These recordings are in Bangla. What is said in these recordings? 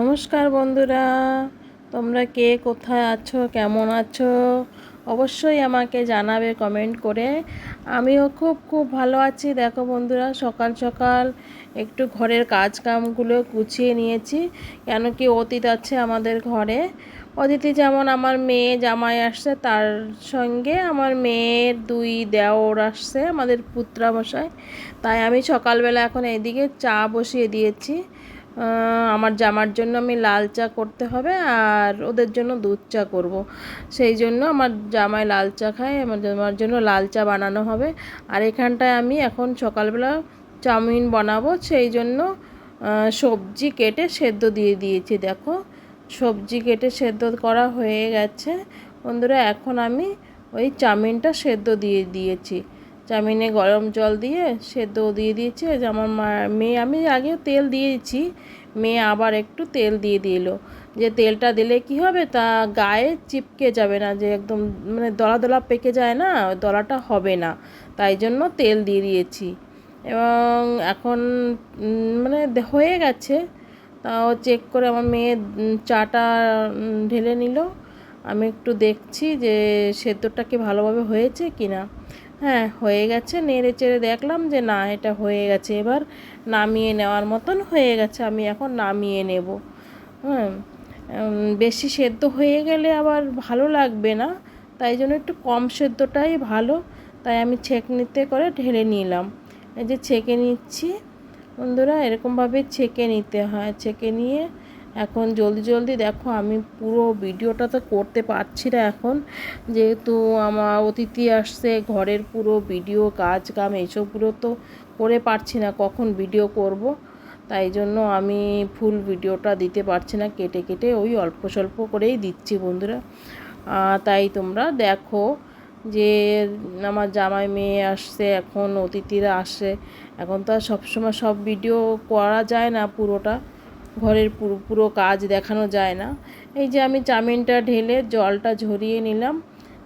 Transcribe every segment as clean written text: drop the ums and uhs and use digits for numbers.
নমস্কার বন্ধুরা, তোমরা কে কোথায় আছো, কেমন আছো? অবশ্যই আমাকে জানাবে কমেন্ট করে। আমিও খুব খুব ভালো আছি। দেখো বন্ধুরা, সকাল সকাল একটু ঘরের কাজকামগুলো গুছিয়ে নিয়েছি। কেন কি অতীত আছে আমাদের ঘরে। অতিথি যেমন আমার মেয়ে জামাই আসছে, তার সঙ্গে আমার মেয়ের দুই দেওর আসছে, আমাদের পুত্রামশাই। তাই আমি সকালবেলা এখন এইদিকে চা বসিয়ে দিয়েছি। আমার জামার জন্য আমি লাল চা করতে হবে, আর ওদের জন্য দুধ চা করব। সেই জন্য আমার জামাই লাল চা খায়, আমার জামার জন্য লাল চা বানানো হবে। আর এখানটায় আমি এখন সকালবেলা চাউমিন বানাবো, সেই জন্য সবজি কেটে সেদ্ধ দিয়ে দিয়েছি। দেখো, সবজি কেটে সেদ্ধ করা হয়ে গেছে বন্ধুরা। এখন আমি ওই চাউমিনটা সেদ্ধ দিয়ে দিয়েছি। চাউমিনে গরম জল দিয়ে সেদ্ধ দিয়ে দিয়েছি। ওই যে আমার মেয়ে, আমি আগেও তেল দিয়েছি, মেয়ে আবার একটু তেল দিয়ে দিল। যে তেলটা দিলে কি হবে, তা গায়ে চিপকে যাবে না, যে একদম মানে দলা দলা পেকে যায় না, ওই দলাটা হবে না। তাই জন্য তেল দিয়ে দিয়েছি। এবং এখন মানে হয়ে গেছে। তাও চেক করে আমার মেয়ে চাটা ঢেলে নিল। আমি একটু দেখছি যে সেদ্ধটা কি ভালোভাবে হয়েছে কি না। হ্যাঁ, হয়ে গেছে। নেড়ে চেড়ে দেখলাম যে না, এটা হয়ে গেছে। এবার নামিয়ে নেওয়ার মতন হয়ে গেছে। আমি এখন নামিয়ে নেব। হ্যাঁ, বেশি সেদ্ধ হয়ে গেলে আবার ভালো লাগবে না, তাই জন্য একটু কম সেদ্ধটাই ভালো। তাই আমি ছেঁকনিতে করে ঢেলে নিলাম। এই যে ছেঁকে নিচ্ছি বন্ধুরা, এরকমভাবে ছেঁকে নিতে হয়। ছেঁকে নিয়ে এখন জলদি জলদি, দেখো আমি পুরো ভিডিওটা তো করতে পারছি না এখন, যেহেতু আমার অতিথি আসছে। ঘরের পুরো ভিডিও কাজ কাম এইসবগুলো তো করে পারছি না, কখন ভিডিও করব। তাই জন্য আমি ফুল ভিডিওটা দিতে পারছি না, কেটে কেটে ওই অল্প স্বল্প করেই দিচ্ছি বন্ধুরা। তাই তোমরা দেখো যে আমার জামাই মেয়ে আসছে, এখন অতিথিরা আসে। এখন তো আর সবসময় সব ভিডিও করা যায় না, পুরোটা ঘরের পুরো পুরো কাজ দেখানো যায় না। এই যে আমি চাউমিনটা ঢেলে জলটা ঝরিয়ে নিলাম,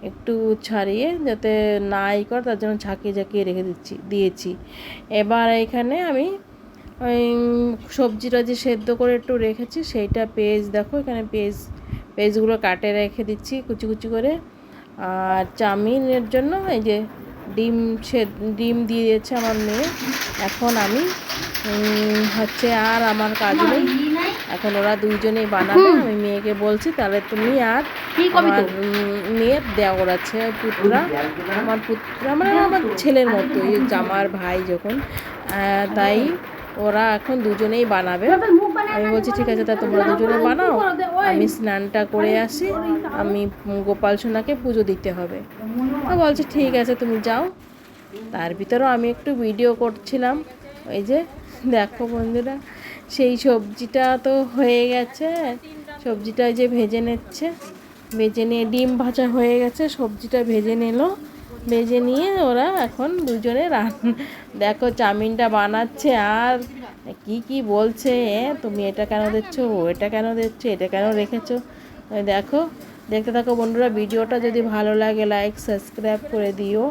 একটু ছাড়িয়ে যাতে না করে, তার জন্য ঝাঁকিয়ে ঝাঁকিয়ে রেখে দিয়েছি। এবার এখানে আমি ওই সবজিটা যে সেদ্ধ করে একটু রেখেছি, সেইটা পেঁয়াজ, দেখো এখানে পেঁয়াজগুলো কাটে রেখে দিচ্ছি কুচি কুচি করে। আর চাউমিনের জন্য এই যে ডিম দিয়ে দিয়েছে আমার মেয়ে। এখন আমি আর আমার কাজ নেই, এখন ওরা দুইজনেই বানাবে। আমি মেয়েকে বলছি, তাহলে তুমি আর আমার মেয়ের দেওর আছে পুত্রা, আমার পুত্রা মানে আমার ছেলের মতোই, জামার ভাই যখন, তাই ওরা এখন দুজনেই বানাবে। আমি বলছি ঠিক আছে, তা তোমরা দুজনে বানাও, আমি স্নানটা করে আসি, আমি গোপাল সোনাকে পুজো দিতে হবে। বলছে ঠিক আছে, তুমি যাও। তার ভিতরেও আমি একটু ভিডিও করছিলাম। ওই যে দেখো বন্ধুরা, সেই সবজিটা তো হয়ে গেছে। সবজিটা যে ভেজে নিচ্ছে, ভেজে নিয়ে ডিম ভাজা হয়ে গেছে, সবজিটা ভেজে নিল। ভেজে নিয়ে ওরা এখন দুজনে দেখো চাউমিনটা বানাচ্ছে। আর কি কি বলছে, তুমি এটা কেন দিচ্ছ, এটা কেন দিচ্ছ, এটা কেন রেখেছো। দেখো, দেখতে থাকো বন্ধুরা। ভিডিওটা যদি ভালো লাগে লাইক সাবস্ক্রাইব করে দিও,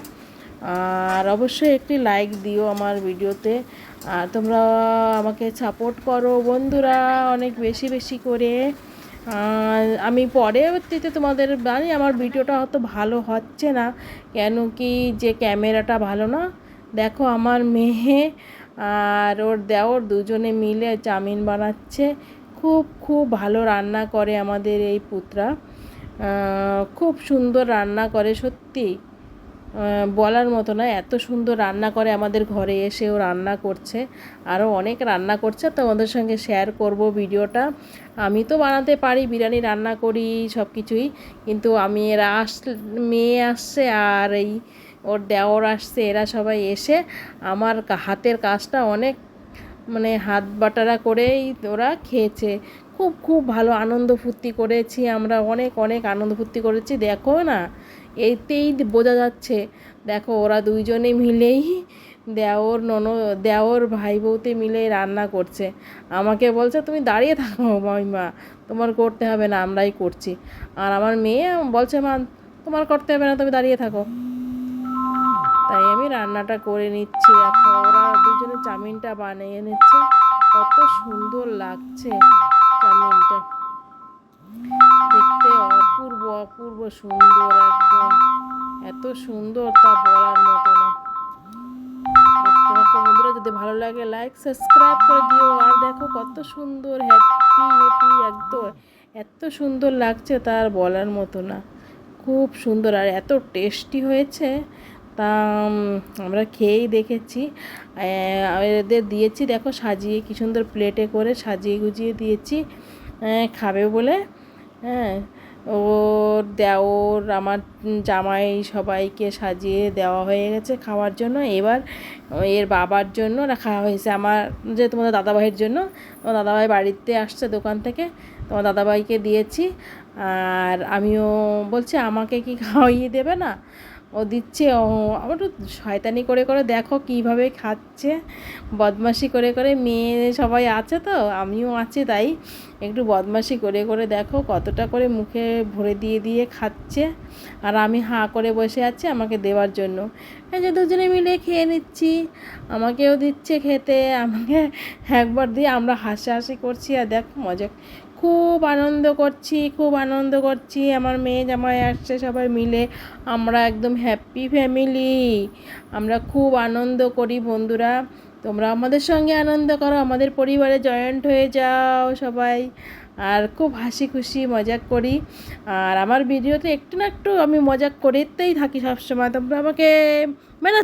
আর অবশ্যই একটি লাইক দিও আমার ভিডিওতে। আর তোমরা আমাকে সাপোর্ট করো বন্ধুরা, অনেক বেশি বেশি করে। আমি পরবর্তীতে তোমাদের জানি আমার ভিডিওটা হয়তো ভালো হচ্ছে না, কেন কি যে ক্যামেরাটা ভালো না। দেখো আমার মেয়ে আর ওর দেওর দুজনে মিলে চাউমিন বানাচ্ছে। খুব খুব ভালো রান্না করে আমাদের এই পুত্রা, খুব সুন্দর রান্না করে সত্যি, বলার মতো না, এত সুন্দর রান্না করে। আমাদের ঘরে এসেও রান্না করছে, আরও অনেক রান্না করছে, তো আমাদের সঙ্গে শেয়ার করব ভিডিওটা। আমি তো বানাতে পারি, বিরিয়ানি রান্না করি সব কিছুই, কিন্তু আমি মেয়ে আসছে আর এই ওর দেওর আসছে, এরা সবাই এসে আমার হাতের কাজটা অনেক মানে হাত বাটারা করেই ওরা খেয়েছে। খুব খুব ভালো আনন্দ ফুর্তি করেছি আমরা, অনেক অনেক আনন্দ ফুর্তি করেছি। দেখো না, এতেই বোঝা যাচ্ছে। দেখো ওরা দুইজনে মিলেই, দেওর ভাই বউতে মিলে রান্না করছে। আমাকে বলছে তুমি দাঁড়িয়ে থাকো মামিমা, তোমার করতে হবে না, আমরাই করছি। আর আমার মেয়ে বলছে মা তোমার করতে হবে না, তুমি দাঁড়িয়ে থাকো। তাই আমি রান্নাটা করে নিচ্ছি। এখন ওরা দুজনে চাউমিনটা বানিয়ে নিচ্ছে, কত সুন্দর লাগছে চাউমিন। মিলটা দেখতে অপূর্ব অপূর্ব সুন্দর, একদম এত সুন্দর তা বলার মতো না। দেখতে থাকো বন্ধুরা, যদি ভালো লাগে লাইক সাবস্ক্রাইব করে দিও। আর দেখো কত সুন্দর হ্যাপি হ্যাপি, একদম এত সুন্দর লাগছে তার বলার মতো না, খুব সুন্দর আর এত টেস্টি হয়েছে। তা আমরা খেয়েই দেখেছি, এদের দিয়েছি দেখো সাজিয়ে, কী সুন্দর প্লেটে করে সাজিয়ে গুজিয়ে দিয়েছি খাবে বলে। হ্যাঁ, ওর দেওর আমার জামাই সবাইকে সাজিয়ে দেওয়া হয়ে গেছে খাওয়ার জন্য। এবার এর বাবার জন্য রাখা হয়েছে, আমার যে তোমাদের দাদাভাইয়ের জন্য। তোমার দাদাভাই বাড়িতে আসছে দোকান থেকে, তোমার দাদাভাইকে দিয়েছি। আর আমিও বলছি আমাকে কি খাওয়াইয়ে দেবে না, ও দিচ্ছে। ও আমার তো শয়তানি করে করে দেখো কীভাবে খাচ্ছে, বদমাশি করে করে, মেয়ে সবাই আছে তো আমিও আছি, তাই একটু বদমাশি করে করে দেখো কতটা করে মুখে ভরে দিয়ে দিয়ে খাচ্ছে। আর আমি হাঁ করে বসে আছি আমাকে দেওয়ার জন্য। এই যে দুজনে মিলে খেয়ে নিচ্ছি, আমাকেও দিচ্ছে খেতে, আমাকে একবার দিয়ে আমরা হাসাহাসি করছি। আর দেখো মজা, খুব আনন্দ করছি, খুব আনন্দ করছি। আমার মেয়ে জামাই আসছে সবাই মিলে, আমরা একদম হ্যাপি ফ্যামিলি, আমরা খুব আনন্দ করি বন্ধুরা। তোমরা আমাদের সঙ্গে আনন্দ করো, আমাদের পরিবারে জয়েন্ট হয়ে যাও সবাই। আর খুব হাসি খুশি মজাক করি। আর আমার ভিডিওতে একটু না একটু আমি মজাক করতেই থাকি সবসময়, তোমরা আমাকে মানে